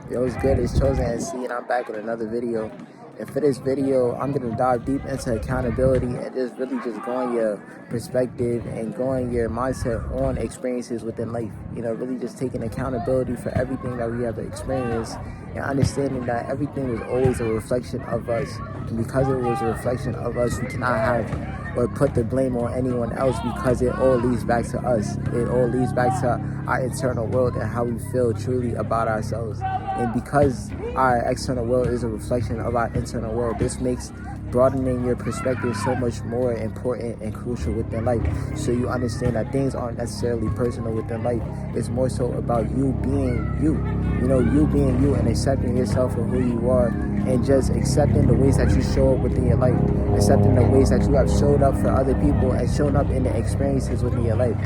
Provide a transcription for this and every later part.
Yo, what's good? It's Chosen SC, and I'm back with another video. And for this video, I'm going to dive deep into accountability and just really just growing your perspective and growing your mindset on experiences within life. You know, really just taking accountability for everything that we have experienced and understanding that everything was always a reflection of us. And because it was a reflection of us, we cannot have or put the blame on anyone else because it all leads back to us. It all leads back to our internal world and how we feel truly about ourselves. And because our external world is a reflection of our internal world, this makes broadening your perspective so much more important and crucial within life. So you understand that things aren't necessarily personal within life. It's more so about you being you. You know, you being you and accepting yourself for who you are and just accepting the ways that you show up within your life. Accepting the ways that you have showed up for other people and shown up in the experiences within your life.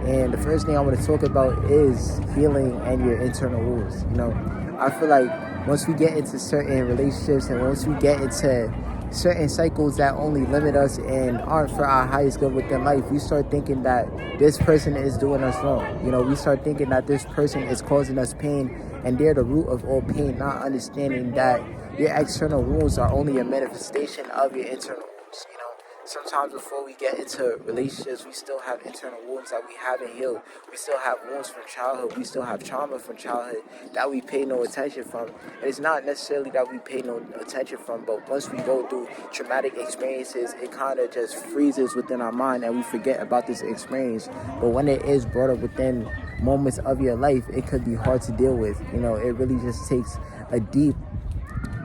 And the first thing I want to talk about is healing and your internal wounds. You know, I feel like once we get into certain relationships and once we get into certain cycles that only limit us and aren't for our highest good within life, we start thinking that this person is doing us wrong. You know, we start thinking that this person is causing us pain and they're the root of all pain, not understanding that your external wounds are only a manifestation of your internal wounds. You know, sometimes before we get into relationships, we still have internal wounds that we haven't healed. We still have wounds from childhood. We still have trauma from childhood that we pay no attention from. And it's not necessarily that we pay no attention from, but once we go through traumatic experiences, it kind of just freezes within our mind and we forget about this experience. But when it is brought up within moments of your life, it could be hard to deal with. You know, it really just takes a deep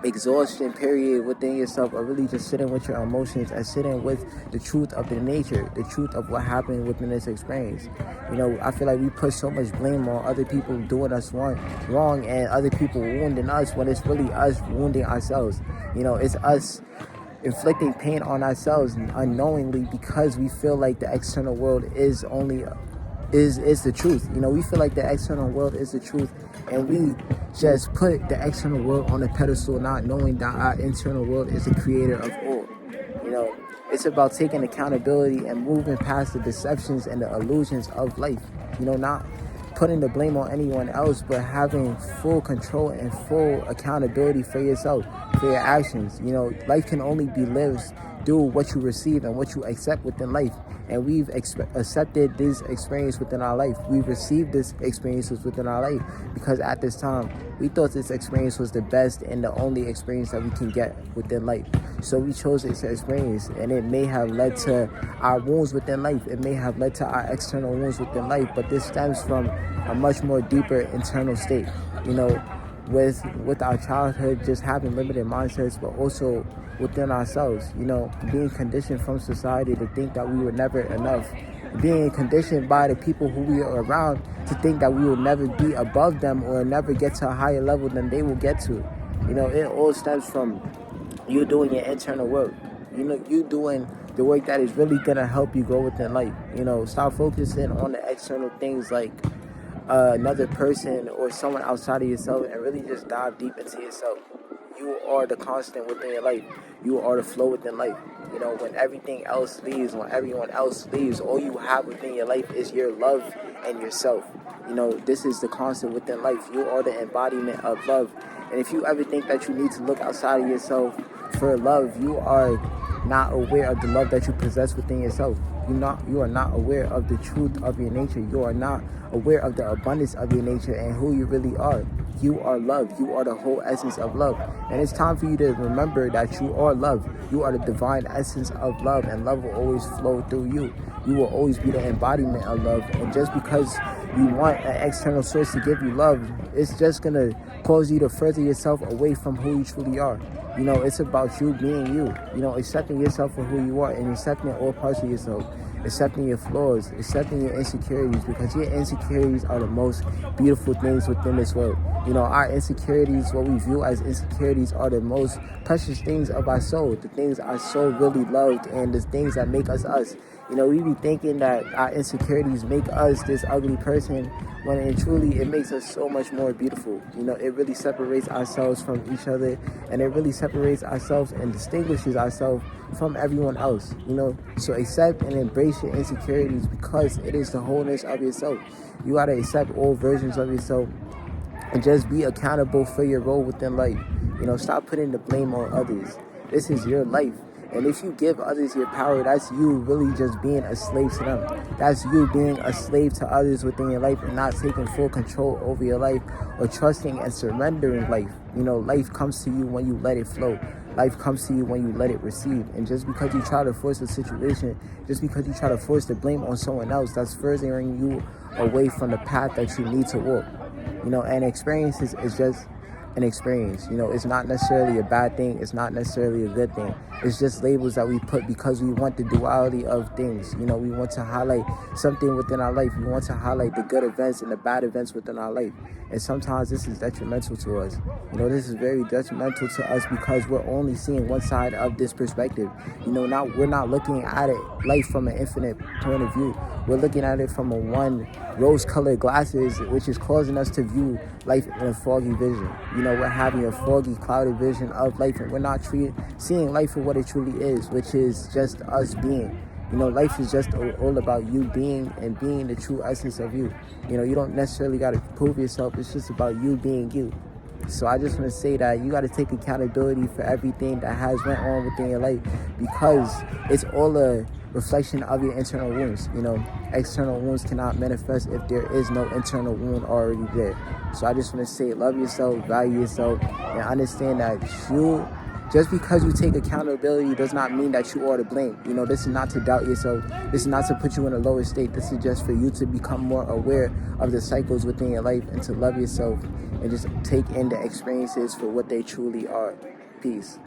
exhaustion period within yourself, or really just sitting with your emotions and sitting with the truth of the nature, the truth of what happened within this experience. You know, I feel like we put so much blame on other people doing us wrong and other people wounding us when it's really us wounding ourselves. You know, it's us inflicting pain on ourselves unknowingly because we feel like the external world is the truth. You know, we feel like the external world is the truth and we just put the external world on a pedestal, not knowing that our internal world is the creator of all. You know, it's about taking accountability and moving past the deceptions and the illusions of life. You know, not putting the blame on anyone else, but having full control and full accountability for yourself, for your actions. You know, life can only be lived through what you receive and what you accept within life. And we've accepted this experience within our life. We've received this experiences within our life because at this time, we thought this experience was the best and the only experience that we can get within life. So we chose this experience, and it may have led to our wounds within life. It may have led to our external wounds within life, but this stems from a much more deeper internal state. You know, with our childhood just having limited mindsets, but also within ourselves, you know, being conditioned from society to think that we were never enough, being conditioned by the people who we are around to think that we will never be above them or never get to a higher level than they will get to. You know, it all stems from you doing your internal work. You know, you doing the work that is really gonna help you grow within life. You know, stop focusing on the external things like another person or someone outside of yourself and really just dive deep into yourself. You are the constant within your life. You are the flow within life. You know, when everything else leaves, when everyone else leaves, all you have within your life is your love and yourself. You know, this is the constant within life. You are the embodiment of love. And if you ever think that you need to look outside of yourself for love, you are not aware of the love that you possess within yourself. You are not aware of the truth of your nature. You are not aware of the abundance of your nature and who you really are. You are love. You are the whole essence of love. And it's time for you to remember that you are love. You are the divine essence of love, and love will always flow through you. You will always be the embodiment of love. And just because you want an external source to give you love, it's just going to cause you to further yourself away from who you truly are. You know, it's about you being you. You know, accepting yourself for who you are and accepting all parts of yourself. Accepting your flaws, accepting your insecurities, because your insecurities are the most beautiful things within this world. You know, our insecurities, what we view as insecurities, are the most precious things of our soul, the things our soul really loved and the things that make us us. You know, we be thinking that our insecurities make us this ugly person, when in truly it makes us so much more beautiful. You know, it really separates ourselves from each other, and it really separates ourselves and distinguishes ourselves from everyone else. You know, so accept and embrace your insecurities because it is the wholeness of yourself. You gotta accept all versions of yourself and just be accountable for your role within life. You know, stop putting the blame on others. This is your life. And if you give others your power, that's you really just being a slave to them. That's you being a slave to others within your life and not taking full control over your life or trusting and surrendering life. You know, life comes to you when you let it flow. Life comes to you when you let it receive. And just because you try to force a situation, just because you try to force the blame on someone else, that's furthering you away from the path that you need to walk. You know, and experiences is just an experience. You know, it's not necessarily a bad thing. It's not necessarily a good thing. It's just labels that we put because we want the duality of things. You know, we want to highlight something within our life. We want to highlight the good events and the bad events within our life. And sometimes this is detrimental to us. You know, this is very detrimental to us because we're only seeing one side of this perspective. You know, now we're not looking at it life from an infinite point of view. We're looking at it from a one rose-colored glasses, which is causing us to view life in a foggy vision. You know, we're having a foggy, clouded vision of life, and we're not seeing life for what it truly is, which is just us being. You know, life is just all about you being and being the true essence of you. You know, you don't necessarily got to prove yourself. It's just about you being you. So I just want to say that you got to take accountability for everything that has went on within your life, because it's all a reflection of your internal wounds. You know, external wounds cannot manifest if there is no internal wound already there. So I just want to say, love yourself, value yourself, and understand that just because you take accountability does not mean that you are to blame. You know, this is not to doubt yourself. This is not to put you in a lower state. This is just for you to become more aware of the cycles within your life and to love yourself and just take in the experiences for what they truly are. Peace.